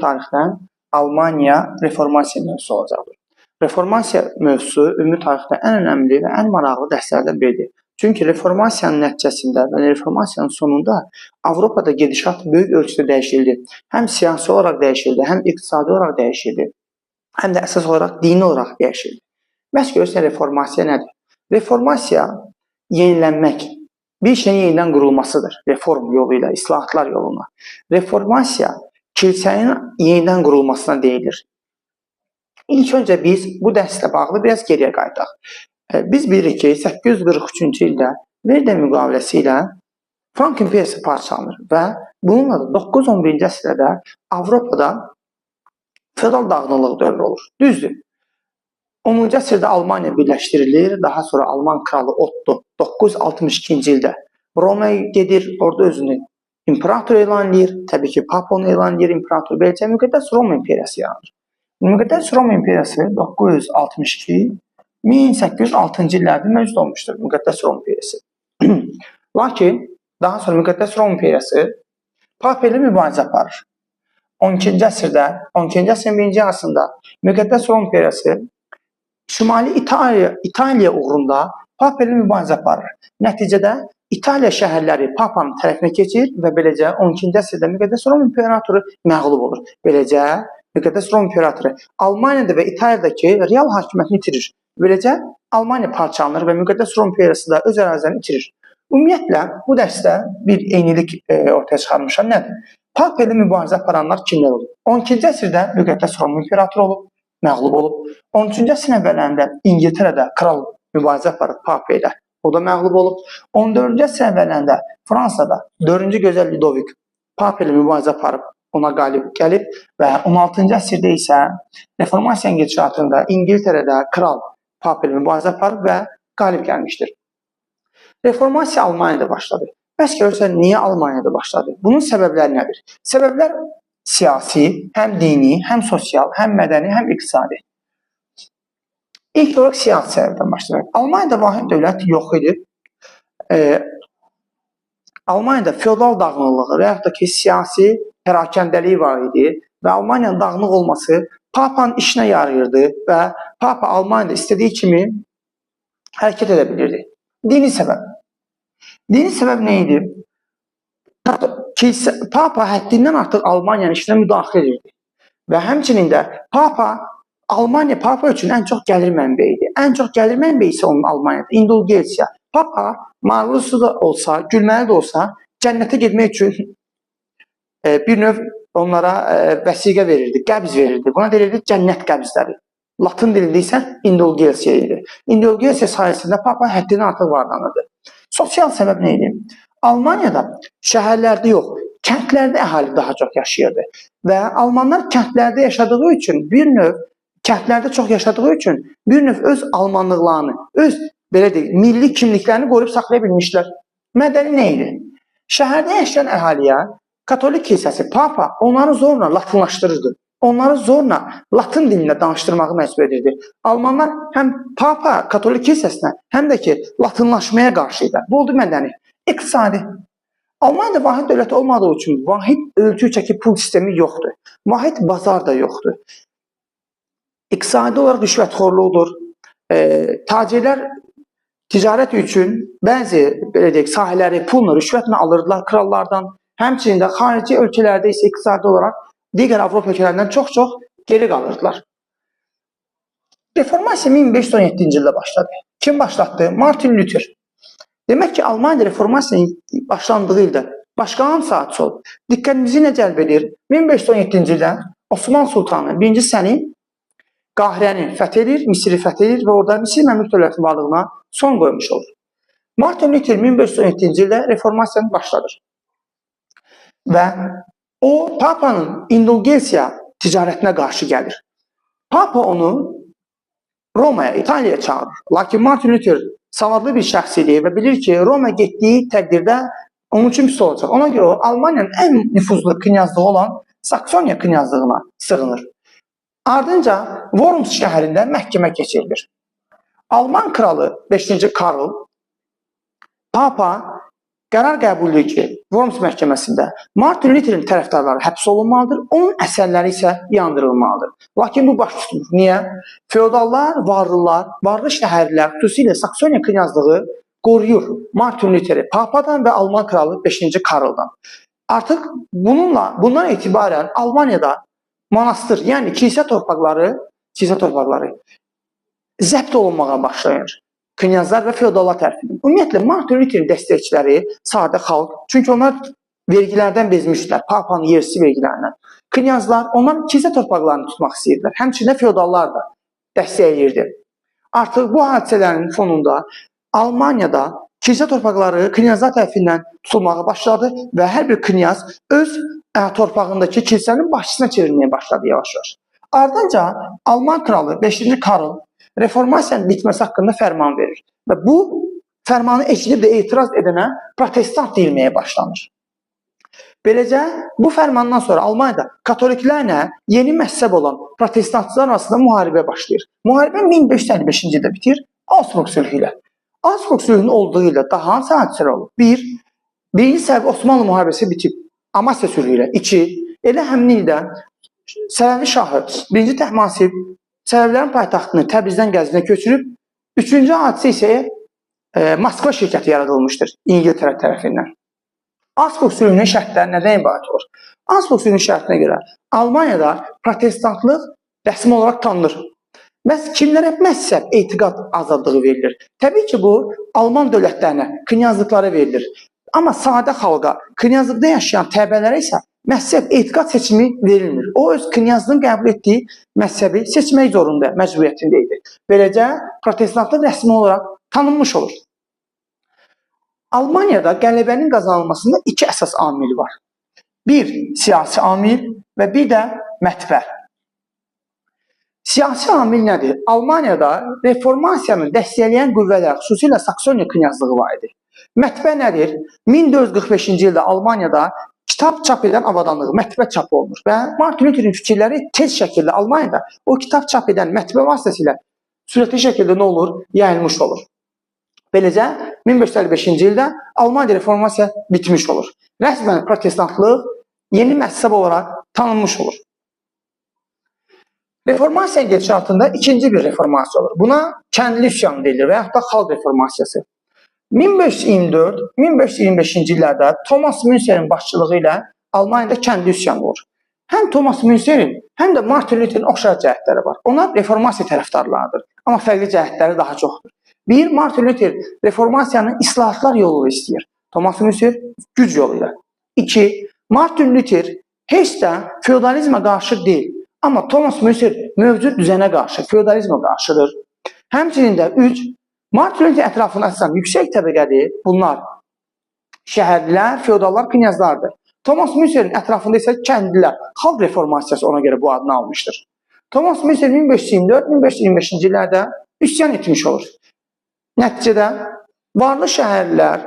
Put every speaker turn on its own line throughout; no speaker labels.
tarixdən Almaniya reformasiya mövzusu olacaqdır. Reformasiya mövzusu ümumi tarixdə ən önəmli və ən maraqlı dərslərdən biridir. Çünki reformasiyanın nəticəsində və reformasiyanın sonunda Avropada gedişat böyük ölçüdə dəyişildi. Həm siyasi olaraq dəyişildi, həm iqtisadi olaraq dəyişildi, həm də əsas olaraq dini olaraq dəyişildi. Bəs görürsən, reformasiya nədir? Reformasiya yenilənmək, bir şeyin yenidən qurulmasıdır. Reform yolu ilə, islahatlar yoluna. Reformasiya kilsənin yenidən qurulmasına deyilir. İlk öncə biz bu dərslə bağlı biraz geriyə qayıdaq. Biz bilirik ki, 843-cü ildə Verden müqaviləsi ilə Frank imperiyası parçalanır və bununla da 9-11-ci əsrdə Avropada feodal dağınıqlıq dövrü olur. Düzdür. 10-cu əsrdə Almaniya birləşdirilir, daha sonra Alman kralı Otto 962-ci ildə Romaya gedir, orada özünü imperator elan edir, təbii ki, Papa onu elan edir, imperator, beləcə müqəddəs Roma imperiyası yaranır. Müqəddəs Roma imperiyası 962-1806-cı illərdə mövcud olmuşdur, müqəddəs Roma imperiyası. Lakin, daha sonra müqəddəs Roma imperiyası Papa ilə mübarizə aparır. 12-ci əsrdə, 12-ci əsrin 1-ci yarısında müqəddəs Roma imperiyası Şimali İtaliya uğrunda Papa ilə mübarizə aparır. Nəticədə İtaliya şəhərləri Papanın tərəfinə keçir və beləcə 12-ci əsrdə müqəddəs Roma imperatoru məğlub olur. Beləcə müqəddəs Roma imperatoru Almaniyada və İtaliyadakı real hakimiyyətini itirir. Beləcə Almaniya parçalanır və müqəddəs Roma imperiyası da öz ərazilərini itirir. Ümumiyyətlə, bu dərsdə bir eynilik ortaya çıxarmışam. Nədir? Papa ilə mübarizə aparanlar kimlər olub? 12-ci əsrdə müqəddəs Roma imperatoru olub, məğlub olub. 13-cü əsrin əvvəllərində İngiltərədə kral mübarizə aparıb Papa ilə. O da məğlub olub. 14-cü əsrin əvvəllərində Fransada 4-cü gözəl Ludovik Papa ilə mübarizə aparıb, ona qalib gəlib və 16-cı əsrdə isə reformasiyanın gedişatında İngiltərədə kral Papa ilə mübarizə aparıb və qalib gəlmişdir. Reformasiya Almaniyada başladı. Bəs görürsən, niyə Almaniyada başladı? Bunun səbəbləri nədir? Səbəblər siyasi, həm dini, həm sosial, həm mədəni, həm iqtisadi. İlk olaraq siyasi səbəbdən başlayaq. Almaniyada vahid dövlət yox idi. Almaniyada feodal dağınıqlığı və yaxud da ki, siyasi pərakəndəliyi var idi və Almaniyanın dağınıq olması Papanın işinə yarayırdı və Papa Almaniyada istədiyi kimi hərəkət edə bilirdi. Dini səbəb. Dini səbəb nə idi? Papa həddindən artıq Almaniyanın işinə müdaxilə edirdi. Və həmçinin də Papa üçün ən çox gəlir mənbəyi idi. Ən çox gəlir mənbəyi isə onun Almaniyada indulgensiya. Papa marulusu da olsa, gülməli də olsa, cənnətə getmək üçün bir növ onlara vəsiqə verirdi, qəbz verirdi. Buna deyilirdi cənnət qəbzləri. Latın dilində isə indulgensiya idi. Indulgensiya sayəsində Papa həddindən artıq varlanırdı. Sosial səbəb nə idi? Almaniyada şəhərlərdə yox, kəndlərdə əhali daha çox yaşayırdı. Və Almanlar kəndlərdə yaşadığı üçün kəndlərdə çox yaşadığı üçün bir növ öz almanlıqlarını, öz belə deyək, milli kimliklərini qoruyub saxlaya bilmişlər. Mədəni nə idi? Şəhərdə yaşayan əhaliyə Katolik kilsəsi, Papa onları zorla latınlaşdırırdı. Onları zorla latın dilində danışdırmağı məcbur edirdi. Almanlar həm Papa Katolik kilsəsinə, həm də ki, latınlaşmaya qarşı idi. Bu oldu mədəni. İqtisadi. Almaniyada vahid dövlət olmadığı üçün vahid ölçü çəki pul sistemi yoxdur. Vahid bazar da yoxdur. İqtisadi olaraq rüşvətxorluqdur. Tacirlər ticarət üçün bəzi belə deyək, sahələri pulla, rüşvətlə alırdılar krallardan. Həmçinin də xarici ölkələrdə isə iqtisadi olaraq digər Avropa ölkələrindən çox geri qalırdılar. Reformasiya 1517-ci ildə başladı. Kim başlatdı? Martin Luther. Demək ki, Almaniyada reformasiyanın başlandığı ildə başqa hansı hadisə olub? Diqqətimizi nə cəlb edir? 1517-ci ildə Osman Sultanı 1-ci Səlim Qahirəni fəth edir, Misiri fəth edir və orada Misir məmlük dövlətinin varlığına son qoymuş olur. Martin Luther 1517-ci ildə reformasiyanı başladır. Və o, Papanın indulgensiya ticarətinə qarşı gəlir. Papa onu Romaya, İtaliyaya çağırır. Lakin Martin Luther savadlı bir şəxs idi və bilir ki, Roma getdiyi təqdirdə onun üçün pis olacaq. Ona görə o, Almaniyanın ən nüfuzlu knyazlığı olan Saksoniya knyazlığına sığınır. Ardınca Worms şəhərində məhkəmə keçirilir. Alman kralı 5-ci Karl Papa qərar qəbul edir ki, Worms məhkəməsində Martin Lutherin tərəfdarları həbs olunmalıdır, onun əsərləri isə yandırılmalıdır. Lakin bu baş tutmur. Niyə? Feodallar, varlılar, varlı şəhərlər, xüsusilə Saksoniya knyazlığı qoruyur Martin Lutheri Papadan və Alman kralı 5-ci Karldan. Artıq bundan etibarən Almaniyada monastır, yəni kilsə torpaqları zəbt olunmağa başlayır. Knyazlar və feodallar tərəfindən. Ümumiyyətlə, Martin Lutherin dəstəkçiləri sadə xalq, çünki onlar vergilərdən bezmişdilər, Papanın yersi vergilərindən. Knyazlar, onlar kilsə torpaqlarını tutmaq istəyirdilər. Həmçinin feodallar da dəstəkləyirdi. Artıq bu hadisələrin fonunda Almaniyada kilsə torpaqları knyazlar tərəfindən tutulmağa başladı və hər bir knyaz öz torpağındakı kilsənin başçısına çevrilməyə başladı yavaş-yavaş. Ardınca Alman kralı 5-ci Karl reformasiyanın bitməsi haqqında fərman verir və bu fərmanı eşidib də etiraz edənə protestant deyilməyə başlanır. Beləcə, bu fərmandan sonra Almaniyada katoliklərlə yeni məzhəb olan protestantçılar arasında müharibə başlayır. Müharibə 1555-ci ildə bitir, Augsburg sülhü ilə. Augsburg sülhünün olduğu ilə daha hansı hadisələr olur? Birinci səbəb Osmanlı müharibəsi bitib, Amasya sülhü ilə. 2. Elə həmin ildə Səfəvi şahı 1-ci Təhmasib Səfəvilərin paytaxtını Təbrizdən Qəzvinə köçürüb. 3-cü hadisə isə Moskva şirkəti yaradılmışdır İngiltərə tərəfindən. Augsburg sülhünün şərtləri nədən ibarət olur? Augsburg sülhünün şərtinə görə Almaniyada protestantlıq rəsmi olaraq tanınır. Kimlərə məzhəb, etiqad azadlığı verilir? Təbii ki, bu Alman dövlətlərinə, knyazlıqlara verilir. Amma sadə xalqa, knyazlıqda yaşayan təbəələrə isə məzhəb, etiqad seçimi verilmir. O, öz knyazlığın qəbul etdiyi məzhəbi seçmək zorunda, məcburiyyətindəydi. Beləcə, protestantlıq rəsmi olaraq tanınmış olur. Almaniyada qələbənin qazanılmasında 2 əsas amil var. Bir, siyasi amil və bir də mətbə. Siyasi amil nədir? Almaniyada reformasiyanı dəstəkləyən qüvvələr, xüsusilə Saksoniya knyazlığı var idi. Mətbə nədir? 1445-ci ildə Almaniyada kitab çap edən avadanlığı, mətbə çap olunur və Martin Lutherin fikirləri tez şəkildə Almaniyada o kitab çap edən mətbə vasitəsilə sürətli şəkildə nə olur? Yayılmış olur. Beləcə, 1555-ci ildə Almaniya reformasiya bitmiş olur. Rəsmən protestantlıq yeni məzhəb olaraq tanınmış olur. Reformasiya gedişatında ikinci bir reformasiya olur. Buna kəndli üsyanı deyilir və yaxud da xalq reformasiyası. 1524-1525-ci illərdə Thomas Münster'in başçılığı ilə Almaniyada kəndli üsyanı olur. Həm Thomas Münster'in, həm də Martin Lutherin oxşar cəhətləri var. Onlar reformasiya tərəfdarlarıdır, amma fərqli cəhətləri daha çoxdur. Bir, Martin Luther reformasiyanın islahatlar yolu istəyir. Thomas Münster güc yolu ilə. 2, Martin Luther heç də feodalizmə qarşı deyil. Amma Thomas Münster mövcud düzənə qarşı, feodalizmə qarşıdır. Həmçinin də 3, Martin Luther ətrafında əsasən yüksək təbəqədir. Bunlar şəhərlilər, feodallar, knyazlardır. Thomas Münsterin ətrafında isə kəndlilər, xalq reformasiyası ona görə bu adını almışdır. Thomas Münster 1524-1525-ci illərdə üsyan etmiş olur. Nəticədə varlı şəhərlilər,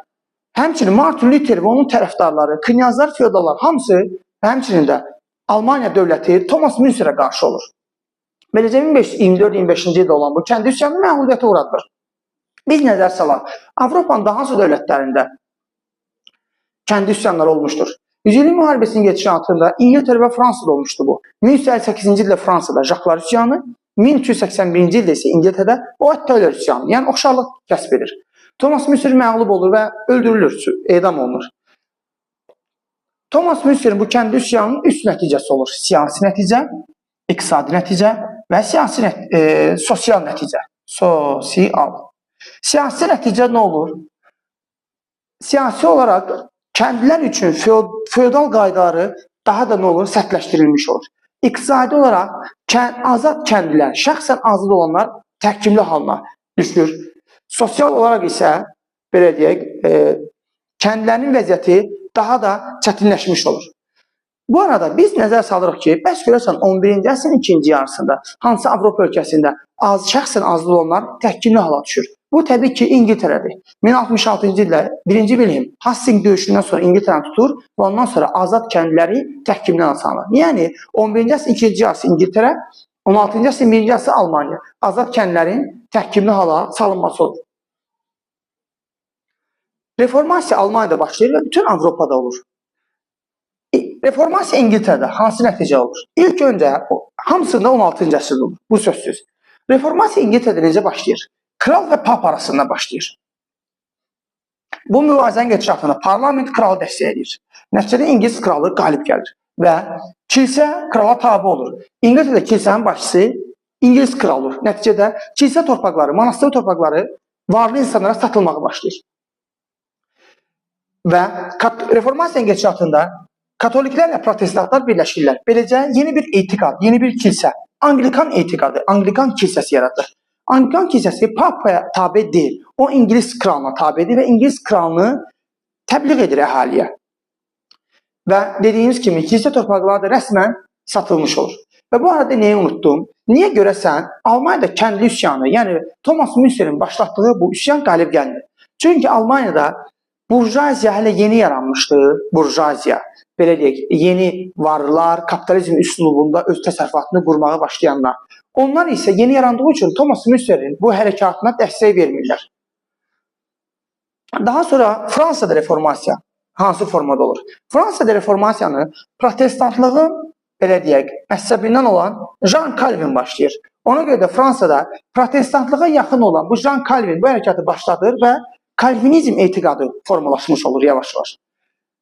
həmçinin Martin Luther və onun tərəfdarları, knyazlar, feodallar hamısı və həmçinin də Almaniya dövləti Thomas Münsterə qarşı olur. Beləcə 1524-25-ci ildə olan bu kəndi üsyanı məğlubiyyətə uğradır. Biz nəzər salaq, Avropanın daha hansı dövlətlərində kəndi üsyanları olmuşdur. Yüzillik müharibəsinin gedişatında İngiltərə və Fransada olmuşdu bu. 1158-ci ildə Fransada Jaklar üsyanı, 1281-ci ildə isə İngiltərədə Ottaular üsyanı, yəni oxşarlıq kəsb edir. Thomas Münster məğlub olur və öldürülür, edam olunur. Thomas Münsterin bu kəndi üsyanının 3 nəticəsi olur. Siyasi nəticə, iqtisadi nəticə və sosial nəticə. Siyasi nəticə nə olur? Siyasi olaraq kəndlilər üçün feodal qaydaları daha da nə olur? Sərtləşdirilmiş olur. İqtisadi olaraq azad kəndlilər, şəxsən azad olanlar təhkimli halına düşür. Sosial olaraq isə, belə deyək, kəndlərin vəziyyəti daha da çətinləşmiş olur. Bu arada biz nəzər salırıq ki, bəs görəsən 11-ci əsrin ikinci yarısında hansı Avropa ölkəsində şəxsən azad olanlar təhkimli hala düşür? Bu təbii ki, İngiltərədir. 1066-cı ildə 1-ci Wilhelm Hastings döyüşündən sonra İngiltərəni tutur və ondan sonra azad kəndliləri təhkimdən salınır. Yəni 11-ci əsrin ikinci yarısı İngiltərə, 16-cı əsrin birinci yarısı Almaniya azad kəndlilərin təhkimli hala salınması olur. Reformasiya Almaniyada başlayır və bütün Avropada olur. Reformasiya İngiltərədə hansı nəticə olur? İlk öncə hamısında 16-cı əsrdə olur. Bu sözsüz. Reformasiya İngiltərədə necə başlayır? Kral və papa arasında başlayır. Bu mübarizənin gedişatında parlament kralı dəstəkləyir. Nəticədə İngilis kralı qalib gəlir və kilsə krala tabe olur. İngiltərədə kilsənin başçısı İngilis kralı olur. Nəticədə kilsə torpaqları, monastır torpaqları varlı insanlara satılmağa başlayır. Və reformasiyanın gedişatında katoliklərlə protestantlar birləşirlər. Beləcə yeni bir etiqad, yeni bir kilsə, Anglikan etiqadı, Anglikan kilsəsi yaradır. Anglikan kilsəsi papaya tabe deyil. O İngilis kralına tabedir və İngilis kralını təbliğ edir əhaliyə. Və dediyimiz kimi kilsə torpaqları da rəsmən satılmış olur. Və bu arada neyi unutdum? Niyə görəsən Almaniyada kəndli üsyanı, yəni Thomas Münster'in başlatdığı bu üsyan qalib gəlmir? Çünki Almaniyada burjuaziya hələ yeni yaranmışdı, burjuaziya. Belə deyək, yeni varlılar, kapitalizm üslubunda öz təsərrüfatını qurmağa başlayanlar. Onlar isə yeni yarandığı üçün Thomas Münster'in bu hərəkatına dəstək vermirlər. Daha sonra Fransada reformasiya hansı formada olur? Fransada reformasiyanı protestantlığın, belə deyək, məzhəbindən olan Jean Calvin başlayır. Ona görə də Fransada protestantlığa yaxın olan bu Jean Calvin bu hərəkatı başladır və Kalvinizm etiqadı formalaşmış olur yavaş-yavaş.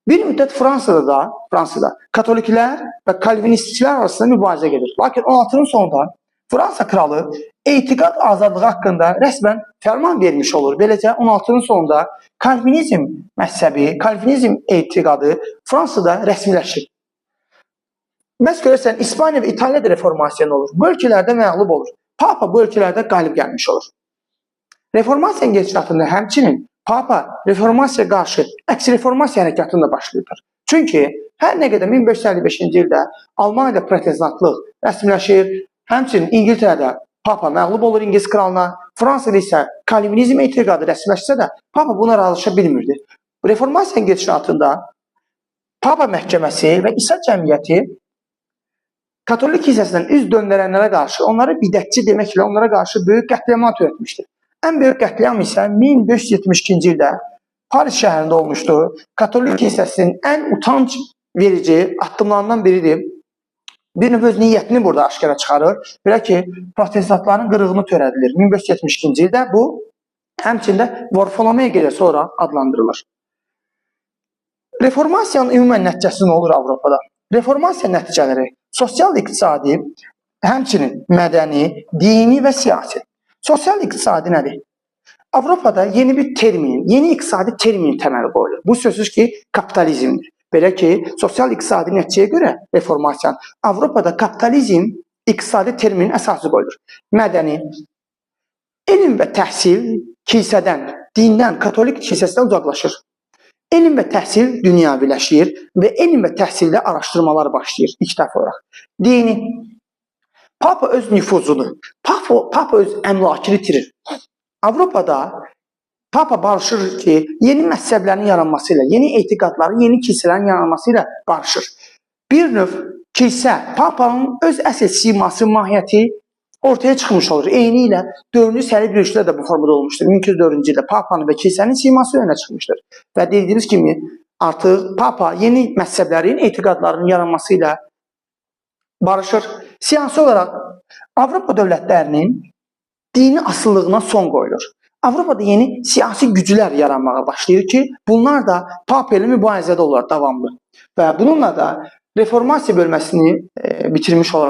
Bir müddət Fransada katoliklər və kalvinistlər arasında mübarizə gedir. Lakin 16-cı sonunda Fransa kralı etiqad azadlığı haqqında rəsmən fərman vermiş olur. Beləcə 16-cı sonunda kalvinizm məzhəbi, kalvinizm etiqadı Fransada rəsmiləşir. Məhz görürsən, İspaniya və İtaliyada reformasiya olur. Bu ölkələrdə məğlub olur. Papa bu ölkələrdə qalib gəlmiş olur. Reformasiyanın gedişatında həmçinin Papa reformasiyaya qarşı əks reformasiya hərəkatını da başlayır. Çünki hər nə qədər 1555-ci ildə Almaniyada protestantlıq rəsmiləşir, həmçinin İngiltərədə Papa məğlub olur İngilis kralına, Fransada isə kalvinizm etiqadı rəsmiləşsə də Papa buna razılaşa bilmirdi. Reformasiyanın gedişatında Papa məhkəməsi və İsa cəmiyyəti Katolik kilsəsindən üz döndərənlərə qarşı, onları bidətçi deməklə onlara qarşı böyük qətliamlar törətmişdir. Ən böyük qətliam isə 1572-ci ildə Paris şəhərində olmuşdu. Katolik kilsəsinin ən utanc verici addımlarından biridir. Bir növ öz niyyətini burada aşkara çıxarır. Belə ki, protestantların qırğını törədilir. 1572-ci ildə bu həmçində Varfolomey gecəsi olaraq adlandırılır. Reformasiyanın ümumən nəticəsi nə olur Avropada? Reformasiya nəticələri sosial-iqtisadi, həmçinin mədəni, dini və siyasi. Sosial-iqtisadi nədir? Avropada yeni bir termin, yeni iqtisadi termin təməli qoyulur. Bu sözsüz ki, kapitalizmdir. Belə ki, sosial-iqtisadi nəticəyə görə reformasiyanın Avropada kapitalizm iqtisadi terminin əsası qoyulur. Mədəni, elm və təhsil kilsədən, dindən, katolik kilsəsindən uzaqlaşır. Elm və təhsil dünyaviləşir və elm və təhsildə araşdırmalar başlayır ilk dəfə olaraq. Dini, Papa öz nüfuzunu, Papa öz əmlakını itirir. Avropada Papa barışır ki, yeni məzhəblərin yaranması ilə, yeni etiqadların, yeni kilsələrin yaranması ilə barışır. Bir növ kilsə, Papanın öz əsl siması, mahiyyəti ortaya çıxmış olur. Eyni ilə 4-cü Səli Bürüşdə də bu formada olmuşdur. 1204-cü ildə Papanın və kilsənin siması önə çıxmışdır. Və dediyimiz kimi artıq Papa yeni məzhəblərin, etiqadların yaranması ilə barışır. Siyasi olaraq Avropa dövlətlərinin dini asıllığına son qoyulur. Avropada yeni siyasi güclər yaranmağa başlayır ki, bunlar da Papa ilə mübarizədə olur davamlı. Və bununla da reformasiya bölməsini bitirmiş olur.